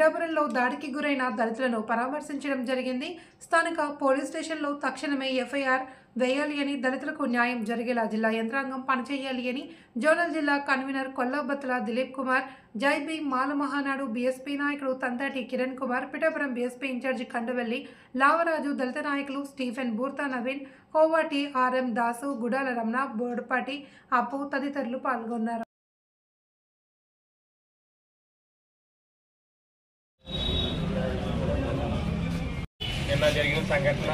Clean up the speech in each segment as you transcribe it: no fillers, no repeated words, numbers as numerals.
పిఠాపురంలో దాడికి గురైన దళితులను పరామర్శించడం జరిగింది. స్థానిక పోలీస్ స్టేషన్లో తక్షణమే ఎఫ్ఐఆర్ వేయాలి అని, దళితులకు న్యాయం జరిగేలా జిల్లా యంత్రాంగం పనిచేయాలి అని జోనల్ జిల్లా కన్వీనర్ కొల్లాబత్తుల దిలీప్ కుమార్, జైబీ మాల మహానాడు బీఎస్పీ నాయకుడు తంతాటి కిరణ్ కుమార్, పిఠాపురం బీఎస్పీ ఇన్ఛార్జి కండవెల్లి లావరాజు, దళిత నాయకులు స్టీఫెన్, బూర్తా నవీన్, కోవాటి ఆర్ఎం దాసు, గుడాల రమణ, బోడపాటి అప్పు తదితరులు పాల్గొన్నారు. నిన్న జరిగిన సంఘటన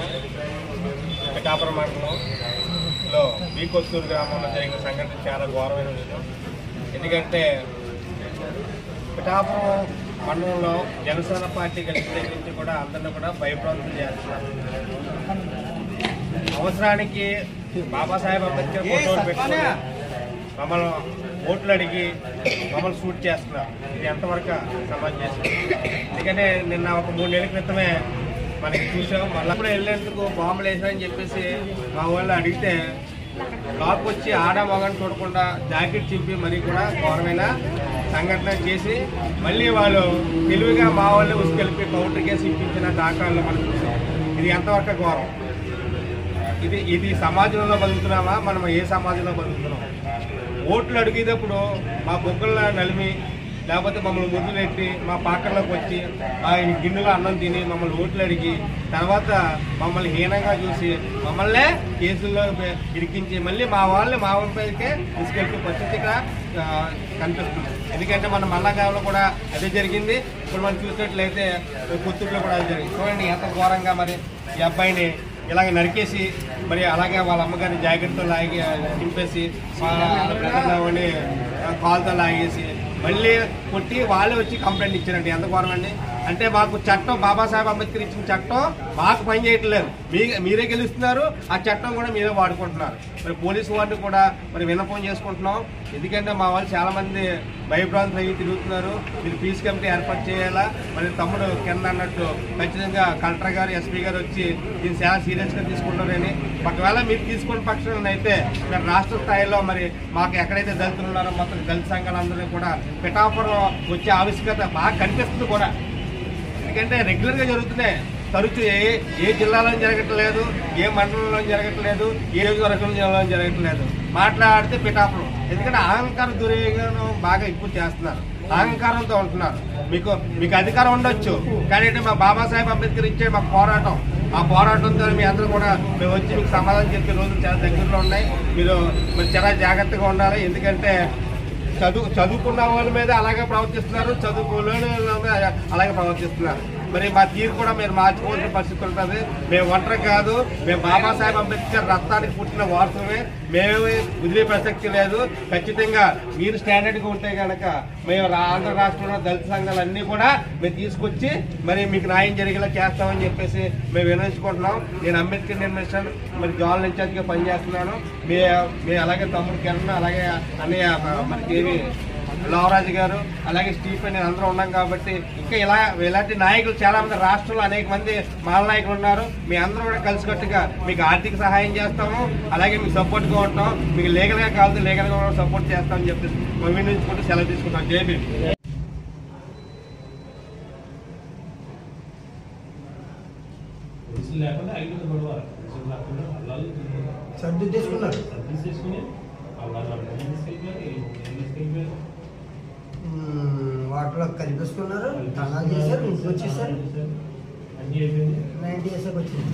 పిఠాపురం మండలంలో బీకొత్తూరు గ్రామంలో జరిగిన సంఘటన చాలా ఘోరమైన విషయం. ఎందుకంటే పిఠాపురం మండలంలో జనసేన పార్టీ గెలిచిన దగ్గర నుంచి కూడా అందరినీ కూడా భయప్రాంతం చేస్తున్నారు. అవసరానికి బాబాసాహెబ్ అంబేద్కర్ ఫోటోలు పెట్టుకుని మమ్మల్ని ఓట్లు అడిగి మమ్మల్ని షూట్ చేస్తున్నారు. ఇది ఎంతవరకు సమంజసం? ఎందుకంటే నిన్న ఒక 3 నెలల క్రితమే మనకి చూసాం. మళ్ళీ కూడా వెళ్ళేందుకు బాంబులు వేసారని చెప్పేసి మా వాళ్ళు అడిగితే బ్లాక్ వచ్చి ఆడ మగని చూడకుండా జాకెట్ చింపి మరీ కూడా ఘోరమైన సంఘటన చేసి మళ్ళీ వాళ్ళు తెలివిగా మా వాళ్ళు ఉసుకెళ్ళి కౌంటర్ కేసు ఇప్పించిన దాఖలాలు మనం చూసాం. ఇది ఎంతవరకు ఘోరం? ఇది సమాజంలో బతుకుతున్నామా? మనం ఏ సమాజంలో బతుకుతున్నాం? ఓట్లు అడిగేటప్పుడు మా బొగ్గల్లో నలిమి లేకపోతే మమ్మల్ని ముద్దులెట్టి మా పాకర్లోకి వచ్చి గిన్నెలో అన్నం తిని మమ్మల్ని ఓట్లు అడిగి తర్వాత మమ్మల్ని హీనంగా చూసి మమ్మల్నే కేసుల్లో ఇరికించి మళ్ళీ మా వాళ్ళని మా వైపుకే తీసుకెళ్తే పరిస్థితి ఇక్కడ కనిపిస్తుంది. ఎందుకంటే మన మల్లగాంలో కూడా అదే జరిగింది. ఇప్పుడు మనం చూసినట్లయితే కొత్తూరులో కూడా అది జరిగింది. చూడండి ఎంత ఘోరంగా మరి ఈ అబ్బాయిని ఇలాగ నరికేసి మరి అలాగే వాళ్ళ అమ్మగారిని జాకెట్తో లాగి చింపేసి వాళ్ళని కాల్తో లాగేసి మళ్ళీ కొట్టి వాళ్ళే వచ్చి కంప్లైంట్ ఇచ్చారండి. ఎంత ఘోరం అండి! అంటే మాకు చట్టం బాబాసాహెబ్ అంబేద్కర్ ఇచ్చిన చట్టం మాకు పని చేయట్లేదు. మీరే గెలుస్తున్నారు, ఆ చట్టం కూడా మీరే వాడుకుంటున్నారు. మరి పోలీసు వారిని కూడా మరి విన్నపం చేసుకుంటున్నాం. ఎందుకంటే మా వాళ్ళు చాలా మంది భయభ్రాంతులు అయ్యి తిరుగుతున్నారు. మీరు పీస్ కమిటీ ఏర్పాటు చేయాలా? మరి తమ్ముడు కింద అన్నట్టు ఖచ్చితంగా కలెక్టర్ గారు, ఎస్పీ గారు వచ్చి దీన్ని చాలా సీరియస్గా తీసుకుంటారని, ఒకవేళ మీరు తీసుకున్న పక్షాలను అయితే మరి రాష్ట్ర స్థాయిలో మరి మాకు ఎక్కడైతే దళితులు ఉన్నారో మొత్తం దళిత సంఘాలందరినీ కూడా పిఠాపురం వచ్చే ఆవశ్యకత బాగా కనిపిస్తుంది కూడా. ఎందుకంటే రెగ్యులర్గా జరుగుతున్నాయి. తరచు ఏ జిల్లాలో జరగట్లేదు, ఏ మండలంలో జరగట్లేదు, ఏ నియోజకవర్గంలో జరగట్లేదు. మాట్లాడితే పిఠాపురం. ఎందుకంటే అహంకార దుర్యోగం బాగా ఎక్కువ చేస్తున్నారు, అహంకారంతో ఉంటున్నారు. మీకు అధికారం ఉండొచ్చు, కానీ మా బాబాసాహెబ్ అంబేద్కర్ ఇచ్చే మాకు పోరాటం, ఆ పోరాటంతో మీ అందరూ కూడా మేము వచ్చి మీకు సమాధానం చెప్పే రోజులు చాలా దగ్గరలో ఉన్నాయి. మీరు మరి చాలా జాగ్రత్తగా ఉండాలి. ఎందుకంటే చదువుకున్న వాళ్ళ మీద అలాగే ప్రవర్తిస్తున్నారు, చదువుకోలేని అలాగే ప్రవర్తిస్తున్నారు. మరి మా తీరు కూడా మీరు మార్చుకోవాల్సిన పరిస్థితి ఉంటుంది. మేము ఒంటరి కాదు, మేము బాబాసాహెబ్ అంబేద్కర్ రక్తానికి పుట్టిన వారసులమే. మేమే వదిలే ప్రసక్తి లేదు. ఖచ్చితంగా మీరు స్టాండర్డ్గా ఉంటే కనుక మేము ఆంధ్ర రాష్ట్రంలో దళిత సంఘాలన్నీ కూడా మేము తీసుకొచ్చి మరి మీకు న్యాయం జరిగేలా చేస్తామని చెప్పేసి మేము వినియోగించుకుంటున్నాం. నేను అంబేద్కర్ నిర్మిషన్ మరి జోనల్ ఇన్ఛార్జ్గా పనిచేస్తున్నాను. మీ అలాగే తమ్ముడు కిరణ్, అలాగే అన్నయ్య మనకి లావరాజు గారు, అలాగే స్టీఫెన్, నేను అందరూ ఉన్నాం. కాబట్టి ఇంకా ఇలాంటి నాయకులు చాలా మంది రాష్ట్రంలో అనేక మంది మాల నాయకులు ఉన్నారు. మీ అందరూ కూడా కలిసికట్టుగా మీకు ఆర్థిక సహాయం చేస్తాము, అలాగే మీకు సపోర్ట్గా ఉంటాం. మీకు లీగల్గా కాదు, లీగల్గా కూడా సపోర్ట్ చేస్తామని చెప్పేసి మేము వినియోగించుకుంటూ సెలవు తీసుకుంటాం. జై భీమ్. వాటిలో కలిపేసుకున్నారు, తనాలు చేశారు, ఇంటికి వచ్చేసారు. 90 years వచ్చింది.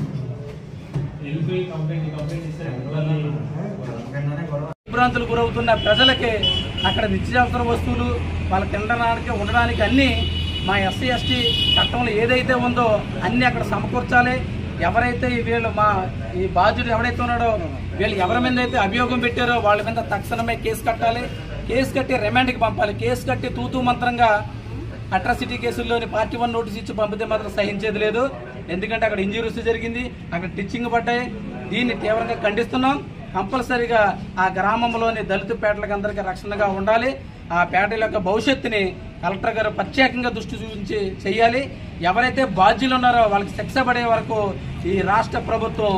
విభ్రాంతులు గురవుతున్న ప్రజలకి అక్కడ నిత్యావసర వస్తువులు వాళ్ళ తినడానికి ఉండడానికి అన్నీ మా ఎస్సీ ఎస్టీ చట్టంలో ఏదైతే ఉందో అన్నీ అక్కడ సమకూర్చాలి. ఎవరైతే వీళ్ళు ఈ బాధ్యుడు ఎవరైతే ఉన్నాడో వీళ్ళు ఎవరి మీద అయితే అభియోగం పెట్టారో వాళ్ళ మీద తక్షణమే కేసు కట్టాలి. కేసు కట్టి రిమాండ్కి పంపాలి. కేసు కట్టి తూతూ మంత్రంగా అట్రాసిటీ కేసుల్లోని పార్టీ 1 నోటీస్ ఇచ్చి పంపితే మాత్రం సహించేది లేదు. ఎందుకంటే అక్కడ ఇంజూరీస్ జరిగింది, అక్కడ టిచ్చింగ్ పడ్డాయి. దీన్ని తీవ్రంగా ఖండిస్తున్నాం. కంపల్సరీగా ఆ గ్రామంలోని దళిత పేటలకు అందరికీ రక్షణగా ఉండాలి. ఆ పేటల యొక్క భవిష్యత్తుని కలెక్టర్ గారు ప్రత్యేకంగా దృష్టి చూపించి చేయాలి. ఎవరైతే బాధ్యులు ఉన్నారో వాళ్ళకి శిక్ష పడే వరకు ఈ రాష్ట్ర ప్రభుత్వం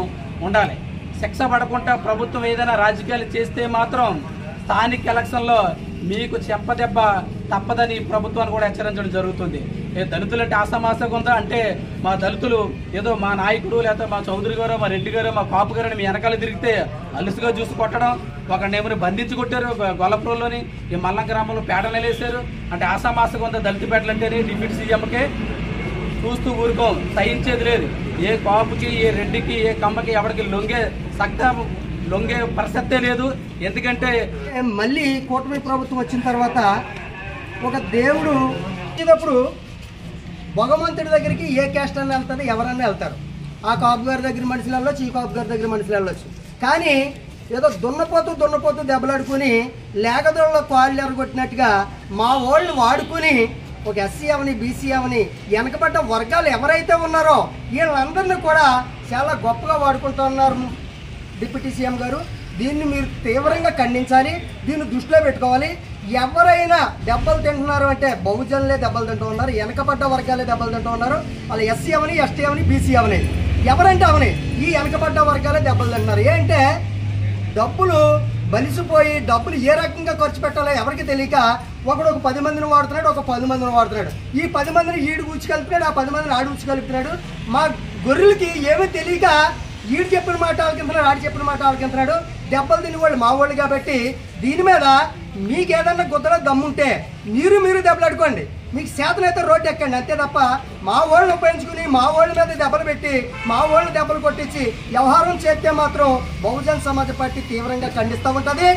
ఉండాలి. శిక్ష పడకుండా ప్రభుత్వం ఏదైనా రాజకీయాలు చేస్తే మాత్రం స్థానిక ఎలక్షన్లో మీకు చెంపదెబ్బ తప్పదని ప్రభుత్వాన్ని కూడా హెచ్చరించడం జరుగుతుంది. దళితులు అంటే ఆసామాసగా ఉందా అంటే మా దళితులు ఏదో మా నాయకుడు లేకపోతే మా చౌదరి గారు మా రెడ్డి గారు మా కాపు గారు మీ వెనకాల తిరిగితే అలుసుగా చూసి కొట్టడం, ఒకరినేమో బంధించి కొట్టారు గొల్లపురంలోని, ఈ మల్లం గ్రామంలో పేడలు వేసారు. అంటే ఆసామాసగా ఉందా దళిత పేటలు అంటేనే డిప్యూటీ సీఎంకే చూస్తూ ఊరుకోం, సహించేది లేదు. ఏ కాపుకి ఏ రెడ్డికి ఏ కమ్మకి ఎవరికి లొంగే పరిస్థితే లేదు. ఎందుకంటే మళ్ళీ కూటమి ప్రభుత్వం వచ్చిన తర్వాత ఒక దేవుడు ఇచ్చినప్పుడు భగవంతుడి దగ్గరికి ఏ క్యాస్ట్ అని వెళ్తుంది, ఎవరన్నా వెళ్తారు. ఆ కాపు గారి దగ్గర మనుషులు వెళ్ళొచ్చు, ఈ కాపు గారి దగ్గర మనుషులు వెళ్ళొచ్చు. కానీ ఏదో దున్నపోతూ దెబ్బలాడుకుని లేకదొరలో కాళ్ళు ఎరగొట్టినట్టుగా మా వాళ్ళు వాడుకుని ఒక ఎస్సీ అవని బీసీ అవని వెనకబడ్డ వర్గాలు ఎవరైతే ఉన్నారో వీళ్ళందరినీ కూడా చాలా గొప్పగా వాడుకుంటూ ఉన్నారు డిప్యూటీ సీఎం గారు. దీన్ని మీరు తీవ్రంగా ఖండించాలి, దీన్ని దృష్టిలో పెట్టుకోవాలి. ఎవరైనా దెబ్బలు తింటున్నారు అంటే బహుజనులే దెబ్బలు తింటూ ఉన్నారు, వెనకబడ్డ వర్గాలే దెబ్బలు తింటూ ఉన్నారు. వాళ్ళు ఎస్సీ అవని ఎస్టీ అవని బీసీ అవని ఎవరంటే అవని ఈ వెనకబడ్డ వర్గాలే దెబ్బలు తింటున్నారు. ఏంటంటే డబ్బులు బలిసిపోయి డబ్బులు ఏ రకంగా ఖర్చు పెట్టాలో ఎవరికి తెలియక ఒకడు ఒక 10 మందిని వాడుతున్నాడు, ఒక 10 మందిని వాడుతున్నాడు. ఈ 10 మందిని ఈడు కూర్చుకెళ్తున్నాడు, ఆ 10 మందిని ఆడు కూర్చుకెళ్తున్నాడు. మా గొర్రెలకి ఏమీ తెలియక ఈడు చెప్పిన మాట ఆలకింటున్నాడు, ఆడు చెప్పిన మాట ఆలకింటున్నాడు. దెబ్బలు తిని వాళ్ళు మా వాళ్ళు కాబట్టి దీని మీద మీకు ఏదన్నా గుద్దలో దమ్ముంటే మీరు దెబ్బలాడుకోండి, మీకు చేతనైతే రోడ్డు ఎక్కండి, అంతే తప్ప మా వాళ్ళని ఉపయోగించుకుని మా వాళ్ళ మీద దెబ్బలు పెట్టి మా వాళ్ళని దెబ్బలు కొట్టించి వ్యవహారం చేస్తే మాత్రం బహుజన సమాజ్ పార్టీ తీవ్రంగా ఖండిస్తూ ఉంటుంది.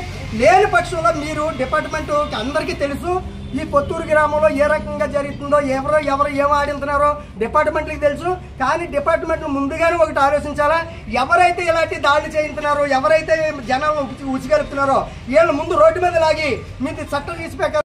లేని పక్షంలో మీరు డిపార్ట్మెంట్ అందరికీ తెలుసు, ఈ కొత్తూరు గ్రామంలో ఏ రకంగా జరుగుతుందో ఎవరు ఏం ఆడింటున్నారో డిపార్ట్మెంట్కి తెలుసు. కానీ డిపార్ట్మెంట్ ముందుగానే ఒకటి ఆలోచించాలా, ఎవరైతే ఇలాంటి దాడులు చేయించున్నారో ఎవరైతే జనాలను ఉచిగలుపుతున్నారో వీళ్ళ ముందు రోడ్డు మీద లాగి మీకు చట్టం తీసిపోయాక